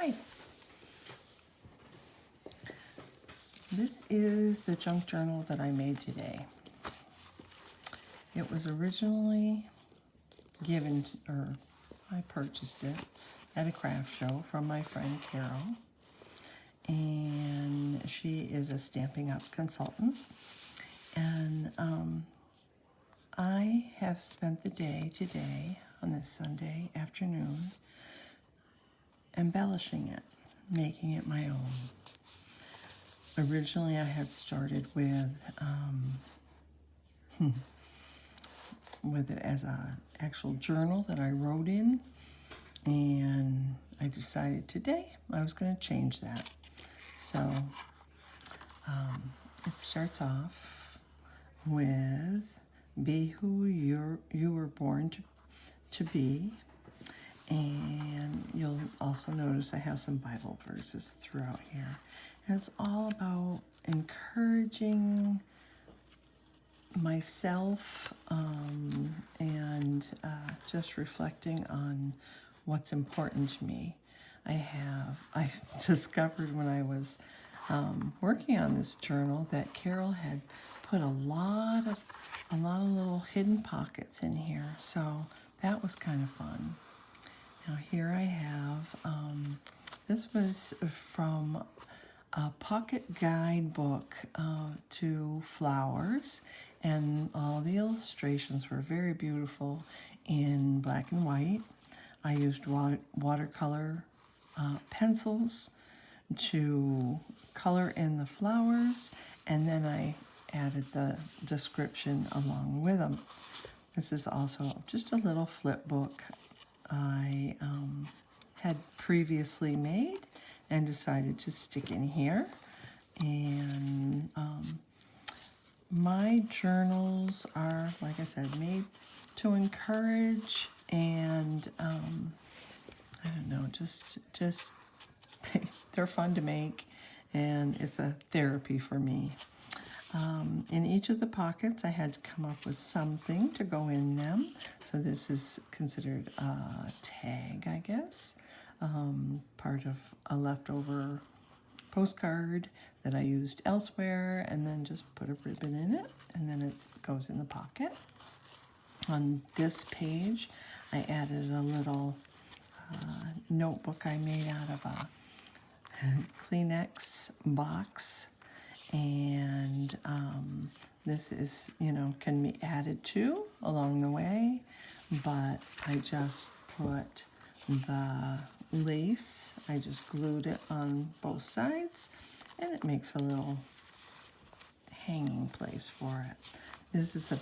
Hi. This is the junk journal that I made today. It was originally given, or I purchased it at a craft show from my friend Carol. And she is a Stampin' Up! Consultant. And I have spent the day today, on this Sunday afternoon, embellishing it, making it my own. Originally, I had started with it as a actual journal that I wrote in, and I decided today I was going to change that. So it starts off with "Be who you were born to be," and you'll also notice I have some Bible verses throughout here. And it's all about encouraging myself and just reflecting on what's important to me. I discovered when I was working on this journal that Carol had put a lot of little hidden pockets in here, so that was kind of fun. Now here I have, this was from a pocket guidebook to flowers, and all the illustrations were very beautiful in black and white. I used watercolor pencils to color in the flowers, and then I added the description along with them. This is also just a little flip book I had previously made and decided to stick in here. And my journals are, like I said, made to encourage and I don't know, just they're fun to make, and it's a therapy for me. In each of the pockets, I had to come up with something to go in them. So this is considered a tag, I guess. Part of a leftover postcard that I used elsewhere, and then just put a ribbon in it, and then it goes in the pocket. On this page, I added a little notebook I made out of a Kleenex box, and this is, can be added to along the way, but I just put the lace, I just glued it on both sides, and it makes a little hanging place for it. This is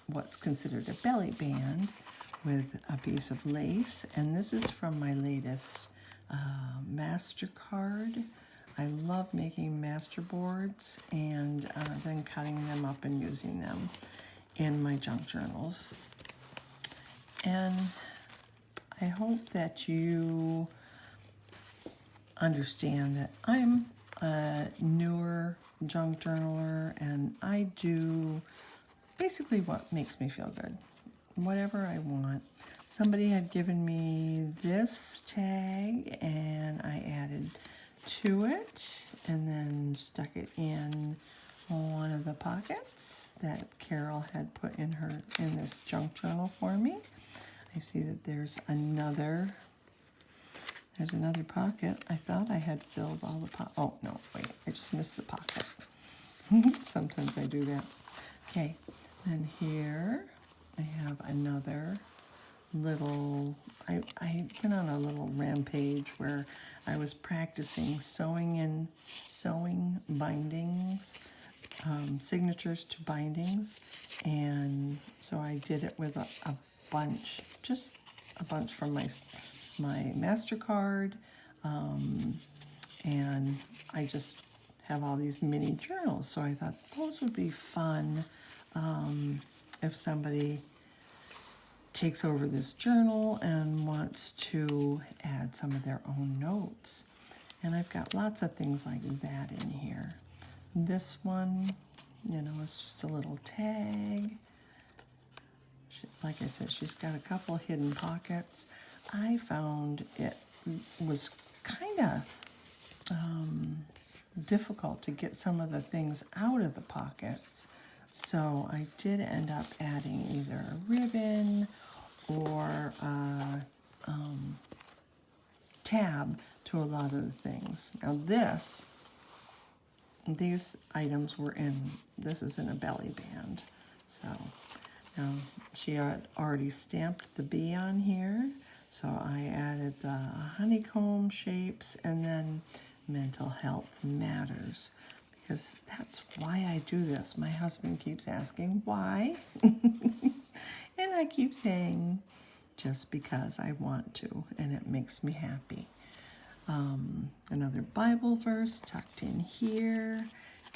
what's considered a belly band with a piece of lace, and this is from my latest MasterCard. I love making master boards and then cutting them up and using them in my junk journals. And I hope that you understand that I'm a newer junk journaler, and I do basically what makes me feel good, whatever I want. Somebody had given me this tag, and I added to it and then stuck it in one of the pockets that Carol had put in this junk journal for me. I see that there's another pocket. I thought I had filled all the oh no, wait, I just missed the pocket. Sometimes I do that. Okay, then here I have another little, I went on a little rampage where I was practicing sewing bindings, signatures to bindings, and so I did it with a bunch, just a bunch from my MasterCard, and I just have all these mini journals, so I thought those would be fun if somebody takes over this journal and wants to add some of their own notes. And I've got lots of things like that in here. This one, is just a little tag. Like I said, she's got a couple hidden pockets. I found it was kind of difficult to get some of the things out of the pockets. So I did end up adding either a ribbon or a tab to a lot of the things. Now these items were this is in a belly band. So now she had already stamped the bee on here. So I added the honeycomb shapes and then mental health matters, because that's why I do this. My husband keeps asking why, and I keep saying just because I want to, and it makes me happy. Another Bible verse tucked in here.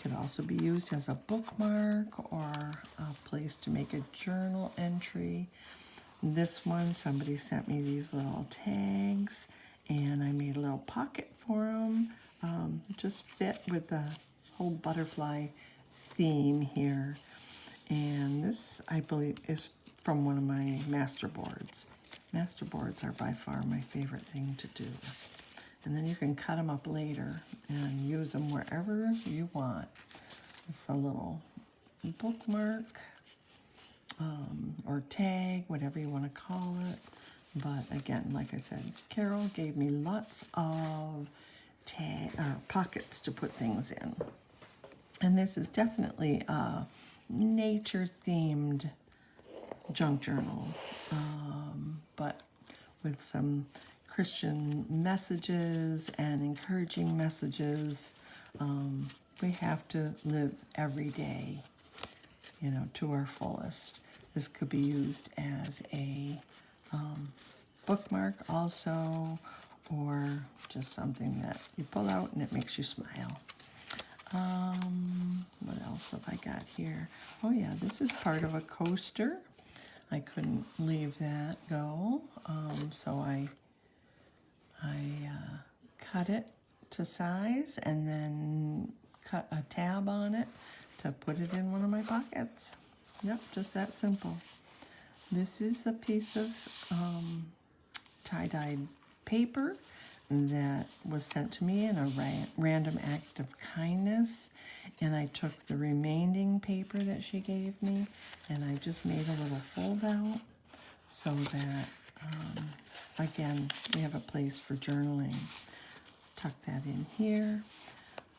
Could also be used as a bookmark or a place to make a journal entry. This one, somebody sent me these little tags, and I made a little pocket for them. Just fit with the whole butterfly theme here. And this, I believe, is from one of my master boards. Master boards are by far my favorite thing to do. And then you can cut them up later and use them wherever you want. It's a little bookmark or tag, whatever you want to call it. But again, like I said, Carol gave me lots of pockets to put things in. And this is definitely a nature-themed junk journal, but with some Christian messages and encouraging messages. We have to live every day, to our fullest. This could be used as a bookmark also, or just something that you pull out and it makes you smile. What else have I got here? Oh yeah, this is part of a coaster. I couldn't leave that go, so I cut it to size and then cut a tab on it to put it in one of my pockets. Yep, just that simple. This is a piece of tie-dyed paper that was sent to me in a random act of kindness, and I took the remaining paper that she gave me and I just made a little fold out so that again, we have a place for journaling. Tuck that in here.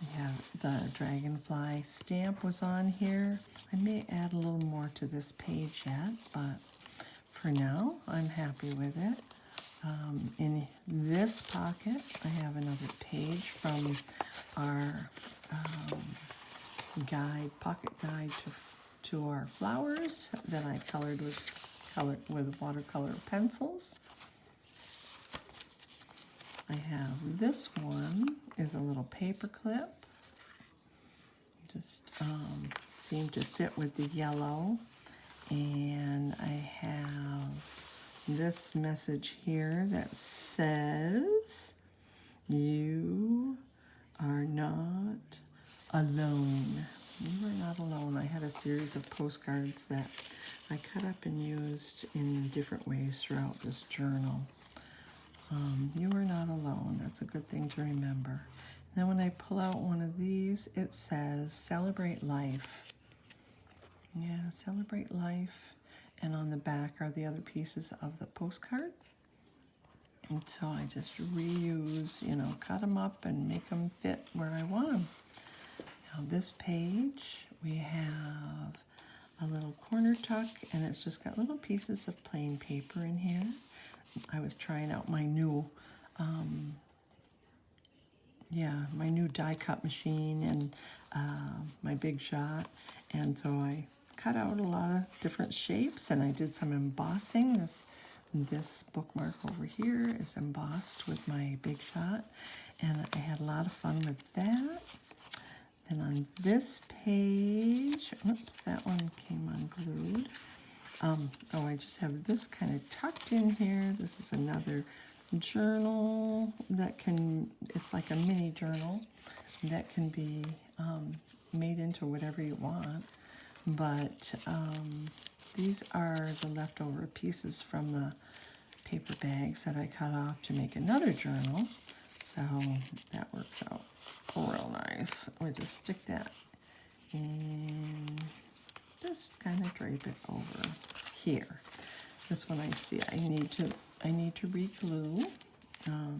We have the dragonfly stamp was on here. I may add a little more to this page yet, but for now, I'm happy with it. In this pocket, I have another page from our pocket guide to our flowers that I colored with watercolor pencils. I have this one is a little paper clip. Just seemed to fit with the yellow. And I have this message here that says, "You are not alone." You are not alone. I had a series of postcards that I cut up and used in different ways throughout this journal. You are not alone. That's a good thing to remember. And then when I pull out one of these, it says, "Celebrate life." Yeah, celebrate life. And on the back are the other pieces of the postcard. And so I just reuse, cut them up and make them fit where I want them. Now this page, we have a little corner tuck, and it's just got little pieces of plain paper in here. I was trying out my new, my new die cut machine and my Big Shot. And so I cut out a lot of different shapes, and I did some embossing. This bookmark over here is embossed with my Big Shot, and I had a lot of fun with that. Then on this page, oops, that one came unglued. I just have this kind of tucked in here. This is another journal that it's like a mini journal that can be made into whatever you want. But these are the leftover pieces from the paper bags that I cut off to make another journal. So that works out real nice. We just stick that and just kind of drape it over here. This one I see I need to re-glue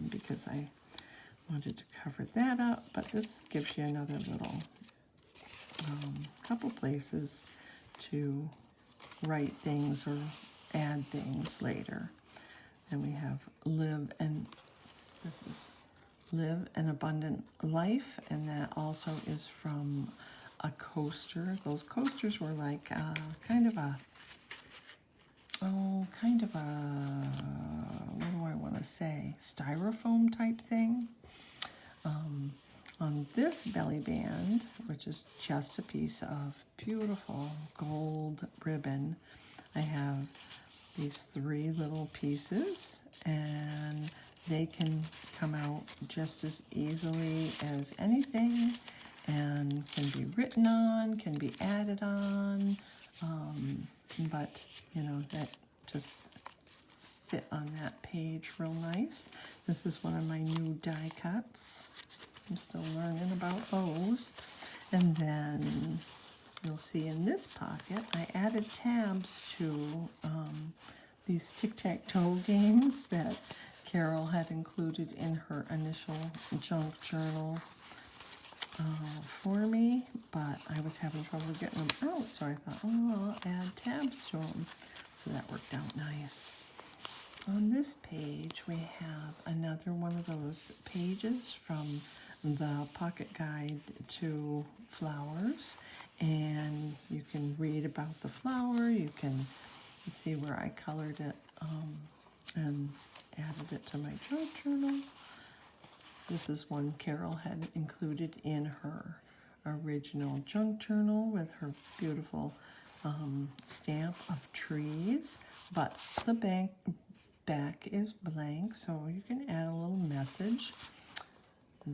because I wanted to cover that up, but this gives you another little couple places to write things or add things later. And we have this is Live an Abundant Life, and that also is from a coaster. Those coasters were like kind of a, what do I want to say, styrofoam type thing. On this belly band, which is just a piece of beautiful gold ribbon, I have these 3 little pieces, and they can come out just as easily as anything and can be written on, can be added on, but you know, that just fit on that page real nice. This is one of my new die cuts. I'm still learning about those. And then you'll see in this pocket, I added tabs to these tic-tac-toe games that Carol had included in her initial junk journal for me, but I was having trouble getting them out, so I thought, oh, I'll add tabs to them. So that worked out nice. On this page, we have another one of those pages from the Pocket Guide to Flowers, and you can read about the flower. You can see where I colored it and added it to my junk journal. This is one Carol had included in her original junk journal with her beautiful stamp of trees, but the back is blank, so you can add a little message.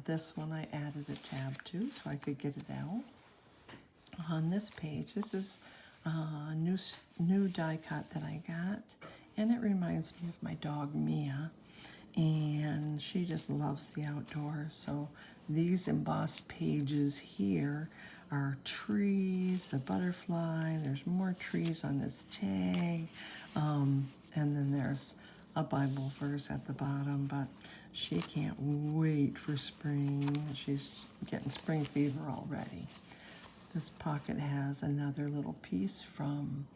This one I added a tab to so I could get it out. On this page, this is a new die cut that I got, and it reminds me of my dog Mia, and she just loves the outdoors. So these embossed pages here are trees, the butterfly, there's more trees on this tag, and then there's a Bible verse at the bottom, but she can't wait for spring. She's getting spring fever already. This pocket has another little piece from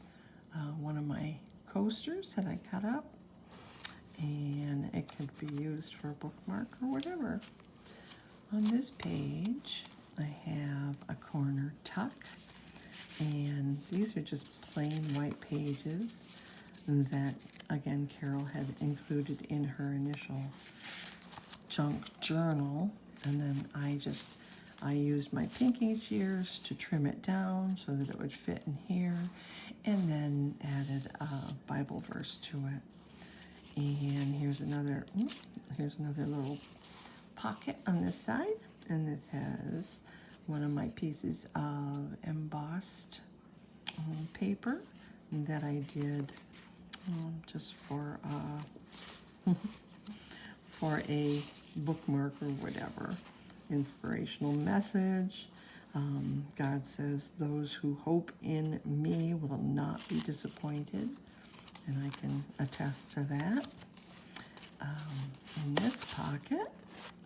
one of my coasters that I cut up, and it could be used for a bookmark or whatever. On this page, I have a corner tuck, and these are just plain white pages that, again, Carol had included in her initial junk journal, and then I used my pinking shears to trim it down so that it would fit in here, and then added a Bible verse to it. And here's another little pocket on this side, and this has one of my pieces of embossed paper that I did just for for a bookmark or whatever. Inspirational message. God says, those who hope in me will not be disappointed. And I can attest to that. In this pocket,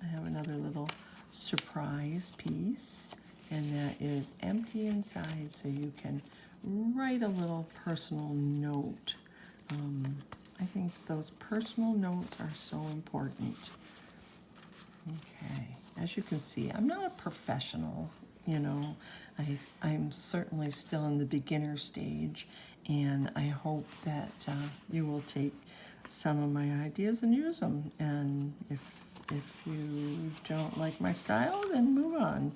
I have another little surprise piece, and that is empty inside, so you can write a little personal note. I think those personal notes are so important. Okay, as you can see, I'm not a professional, you know. I'm certainly still in the beginner stage, and I hope that you will take some of my ideas and use them. And if you don't like my style, then move on.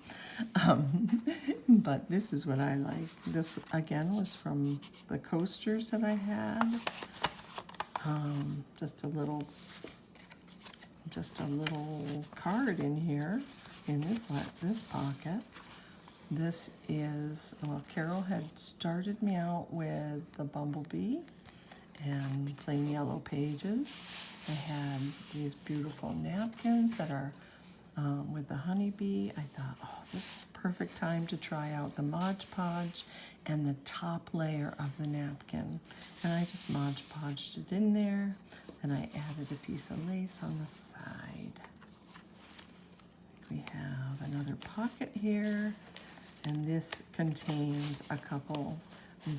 But this is what I like. This, again, was from the coasters that I had. Just a little card in here in this pocket. This is, well, Carol had started me out with the bumblebee and plain yellow pages. I had these beautiful napkins that are with the honeybee. I thought, oh, this is the perfect time to try out the Mod Podge and the top layer of the napkin. And I just Mod Podged it in there, and I added a piece of lace on the side. We have another pocket here, and this contains a couple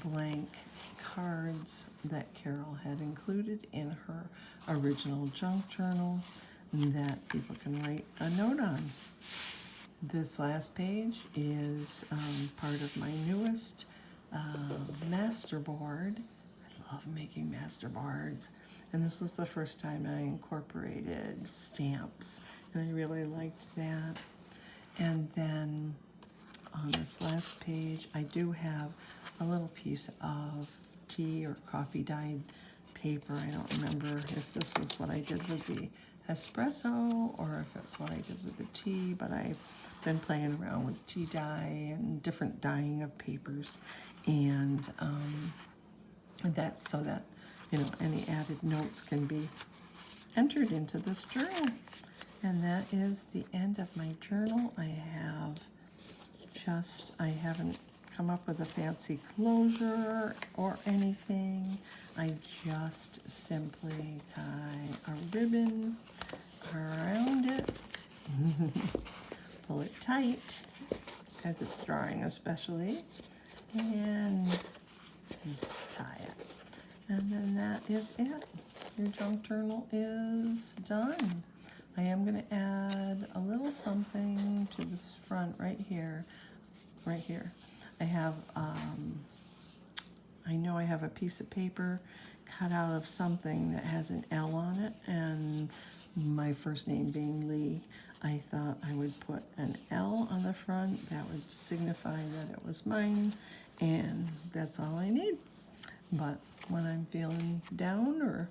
blank cards that Carol had included in her original junk journal that people can write a note on. This last page is part of my newest master board. I love making master boards, and this was the first time I incorporated stamps, and I really liked that. And then on this last page, I do have a little piece of tea or coffee dyed paper. I don't remember if this was what I did with the espresso or if it's what I did with the tea, but I've been playing around with tea dye and different dyeing of papers, and that's so that, you know, any added notes can be entered into this journal. And that is the end of my journal. I haven't come up with a fancy closure or anything. I just simply tie a ribbon around it, pull it tight, as it's drying especially, and tie it. And then that is it. Your junk journal is done. I am going to add a little something to this front right here. I have, I know I have a piece of paper cut out of something that has an L on it, and my first name being Lee, I thought I would put an L on the front. That would signify that it was mine, and that's all I need. But when I'm feeling down or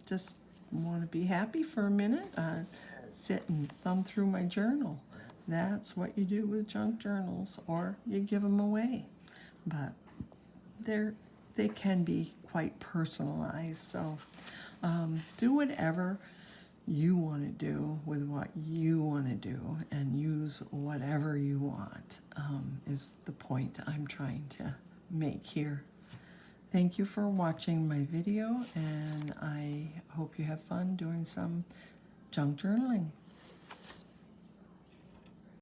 just want to be happy for a minute, sit and thumb through my journal. That's what you do with junk journals, or you give them away. But they can be quite personalized, so do whatever you want to do with what you want to do, and use whatever you want, is the point I'm trying to make here. Thank you for watching my video, and I hope you have fun doing some junk journaling.